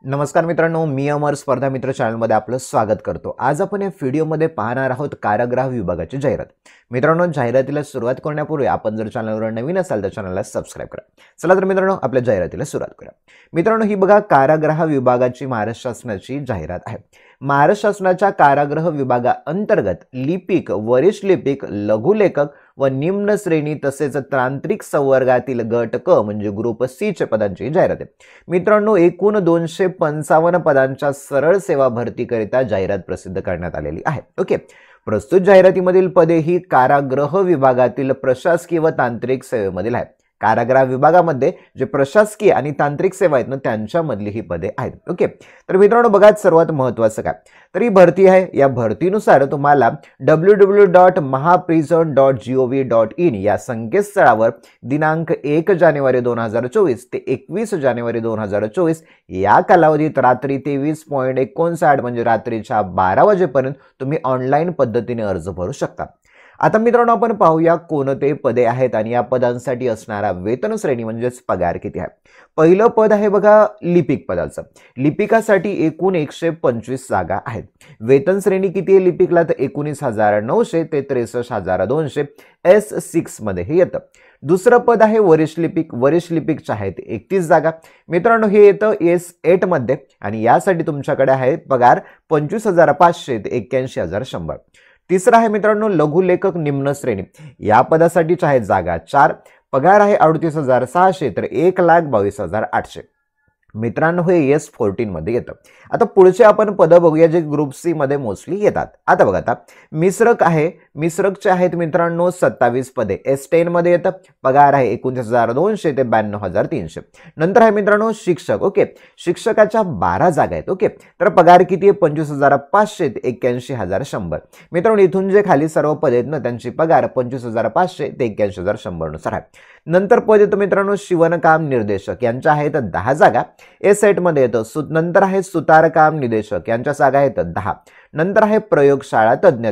नमस्कार मित्रांनो, मी अमर स्पर्धा मित्र चॅनलमध्ये आपलं स्वागत करतो। आज आपण या व्हिडिओमध्ये पाहणार आहोत कारागृह विभागाची जाहिरात। मित्रांनो, जाहिरातीला सुरुवात करण्यापूर्वी आपण जर चॅनलवर नवीन असाल तर चॅनलला सबस्क्राइब करा। चला तर मित्रांनो, आपल्या जाहिरातीला सुरुवात करूया। मित्रांनो, ही बघा कारागृह विभागाची महाराष्ट्र शासनाची जाहिरात आहे। महाराष्ट्र शासनाच्या कारागृह विभागाअंतर्गत लिपिक, वरिष्ठ लिपिक, लघुलेखक व निम्न श्रेणी तसेच तांत्रिक संवर्गातील गट क म्हणजे ग्रुप सी च्या पदांची जाहिरात आहे। मित्रांनो, एकूण 255 पदांच्या सरळ सेवा भरतीकरिता जाहिरात प्रसिद्ध करण्यात आलेली आहे। ओके, प्रस्तुत जाहिरातीमधील पदे ही कारागृह विभागातील प्रशासकीय व तांत्रिक सेवेमधील आहेत। कारागृह विभागामध्ये जे प्रशासकीय आणि तांत्रिक सेवा आहेत ना त्यांच्यामधली ही पदे आहेत। ओके, तर मित्रांनो बघा, सर्वात महत्त्वाचं काय तर ही भरती आहे। या भरतीनुसार तुम्हाला www.mahaprison.gov.in या संकेतस्थळावर दिनांक 1 जानेवारी 2024 ते 21 जानेवारी 2024 या कालावधीत रात्री 23:59 म्हणजे रात्रीच्या 12 वाजेपर्यंत तुम्ही ऑनलाईन पद्धतीने अर्ज भरू शकता। आता मित्रांनो, आपण पाहूया कोणते पदे आहेत आणि या पदांसाठी असणारा वेतन श्रेणी म्हणजेच पगार किती आहे। पहिलं पद आहे बघा लिपिक पदाचं। लिपिकासाठी एकूण 125 जागा आहेत। वेतन श्रेणी किती आहे लिपिकला तर 19,900 ते 63,200 S6 मध्ये हे येतं। दुसरं पद आहे वरिष्ठ लिपिक। वरिष्ठ लिपिकच्या आहेत 31 जागा। मित्रांनो, हे येतं S8 मध्ये आणि यासाठी तुमच्याकडे आहे पगार 25,500 ते 81,100। तिसरा आहे मित्रांनो लघुलेखक निम्न श्रेणी। या पदासाठीच्या आहेत जागा 4, पगार आहे 38,600 तर 1,22,800। मित्रांनो, हे S14 मध्ये येतं। आता पुढचे आपण पद बघूया जे ग्रुप सी मध्ये मोस्टली येतात। आता बघा, आता मिश्रक आहे। मिश्रकचे आहेत मित्रांनो 27 पदे। S10 मध्ये येतं। पगार आहे 29,200 ते 92,300। नंतर आहे मित्रांनो शिक्षक। ओके, शिक्षकाच्या 12 जागा आहेत। ओके, तर पगार किती आहे 25,500 ते 81,100। मित्रांनो, इथून जे खाली सर्व पद आहेत ना त्यांची पगार 25,500 ते 81,100 नुसार आहे। नंतर पद येतो मित्रांनो शिवणकाम निर्देशक। यांच्या आहेत 10 जागा। S8 मध्ये येतं। नंतर आहे सुतारकाम निदेशक। यांच्या जागा आहेत 10। नंतर आहे प्रयोगशाळा तज्ञ।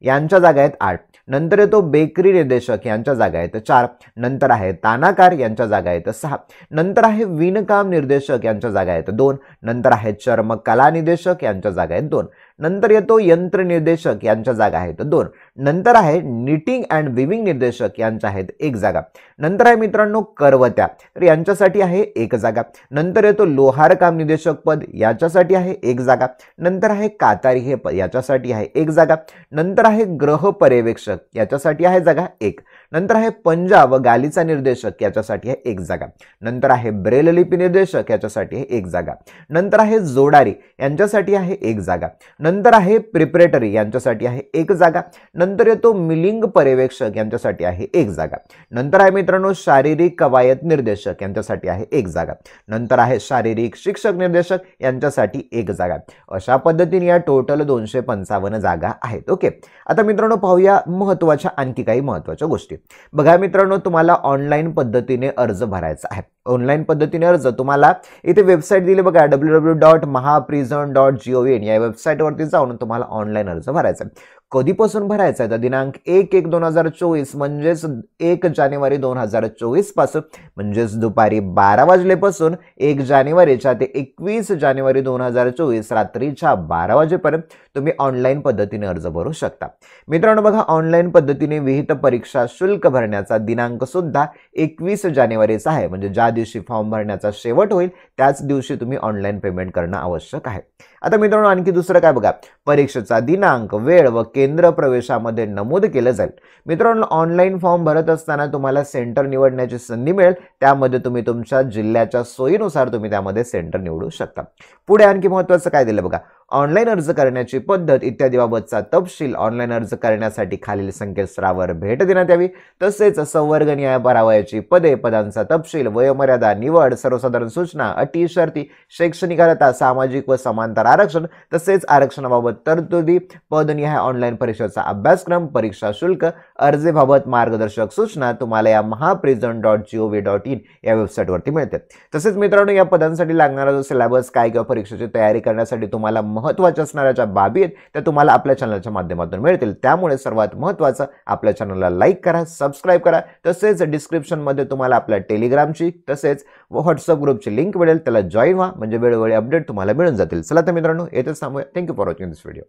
यांच्या जागा आहेत 8। नंतर येतो बेकरी निर्देशक। यांच्या जागा आहेत 4। नंतर आहे तानाकार। यांच्या जागा आहेत 6। नंतर आहे विणकाम निर्देशक। यांच्या जागा आहेत 2। नंतर आहे चर्मकला निदेशक। यांच्या जागा आहेत 2। नंतर येतो यंत्र निर्देशक। यांच्या जागा आहेत 2। नंतर आहे निटिंग अँड विविंग निर्देशक। यांच्या आहेत 1 जागा। नंतर आहे मित्रांनो करवत्या, तर यांच्यासाठी आहे 1 जागा। नंतर येतो लोहार काम निदेशक पद। याच्यासाठी आहे 1 जागा। नंतर आहे कातारी हे पद। याच्यासाठी आहे 1 जागा। नंतर आहे ग्रह पर्यवेक्षक। याच्यासाठी आहे जागा 1। नंतर आहे पंजा व गालीचा निर्देशक। याच्यासाठी आहे 1 जागा। नंतर आहे ब्रेल लिपी निर्देशक। याच्यासाठी आहे 1 जागा। नंतर आहे जोडारी। यांच्यासाठी आहे 1 जागा। नंतर आहे प्रिपरेटरी। यांच्यासाठी आहे 1 जागा। नंतर येतो मिलिंग पर्यवेक्षक। यांच्यासाठी आहे 1 जागा। नंतर आहे मित्रांनो शारीरिक कवायत निर्देशक। यांच्यासाठी आहे 1 जागा। नंतर आहे शारीरिक शिक्षक निर्देशक। यांच्यासाठी 1 जागा। अशा पद्धतीने या टोटल 255 जागा आहेत। ओके, आता मित्रांनो पाहूया महत्त्वाच्या आणखी काही महत्त्वाच्या गोष्टी। बघा मित्रांनो, तुम्हाला ऑनलाईन पद्धतीने अर्ज भरायचा आहे। ऑनलाईन पद्धतीने अर्ज तुम्हाला इथे वेबसाईट दिली बघा www.mahaprison.gov.in या वेबसाईटवरती जाऊन तुम्हाला ऑनलाईन अर्ज भरायचा आहे। कधीपासून भरायचा आहे तर दिनांक 1/1/2024 म्हणजेच 1 जानेवारी 2024 पासून म्हणजेच दुपारी 12 वाजल्यापासून 1 जानेवारीच्या ते 21 जानेवारी 2024 रात्रीच्या 12 वाजेपर्यंत तुम्ही ऑनलाईन पद्धतीने अर्ज भरू शकता। मित्रांनो बघा, ऑनलाईन पद्धतीने विहित परीक्षा शुल्क भरण्याचा दिनांक सुद्धा 21 जानेवारीचा आहे। म्हणजे ज्या दिवशी फॉर्म भरण्याचा शेवट होईल त्याच दिवशी तुम्ही ऑनलाईन पेमेंट करणं आवश्यक आहे। आता मित्रांनो आणखी दुसरं काय बघा, परीक्षेचा दिनांक, वेळ व केंद्र प्रवेशामध्ये नमूद केलं जाईल। मित्रांनो, ऑनलाईन फॉर्म भरत असताना तुम्हाला सेंटर निवडण्याची संधी मिळेल। त्यामध्ये तुम्ही तुमच्या जिल्ह्याच्या सोयीनुसार तुम्ही त्यामध्ये सेंटर निवडू शकता। पुढे आणखी महत्त्वाचं काय दिलं बघा, ऑनलाईन अर्ज करण्याची पद्धत इत्यादी बाबतचा तपशील ऑनलाईन अर्ज करण्यासाठी खालील संकेतस्थळावर भेट देण्यात यावी। तसेच संवर्गनीय भरावयाची पदे, पदांचा तपशील, वयोमर्यादा, निवड, सर्वसाधारण सूचना, अटी, शर्ती, शैक्षणिक अर्हता, सामाजिक व समांतर आरक्षण तसेच आरक्षणाबाबत तरतुदी, पदनिहाय ऑनलाईन परीक्षेचा अभ्यासक्रम, परीक्षा शुल्क, अर्जेबाबत मार्गदर्शक सूचना तुम्हाला या mahaprison.gov.in या वेबसाईटवरती मिळते। तसेच मित्रांनो, या पदांसाठी लागणारा जो सिलेबस काय किंवा परीक्षेची तयारी करण्यासाठी तुम्हाला महत्त्वाच्या असणाऱ्या ज्या बाबी आहेत त्या तुम्हाला आपल्या चॅनलच्या माध्यमातून मिळतील. त्यामुळे सर्वात महत्त्वाचं आपल्या चॅनलला लाईक करा, सबस्क्राईब करा. तसेच डिस्क्रिप्शनमध्ये तुम्हाला आपल्या टेलिग्रामची तसेच व्हॉट्सअप ग्रुपची लिंक मिळेल, त्याला जॉईन व्हा म्हणजे वेळोवेळी अपडेट तुम्हाला मिळून जातील. चला तर मित्रांनो, येथेच थांबूया. Thank you for watching this video.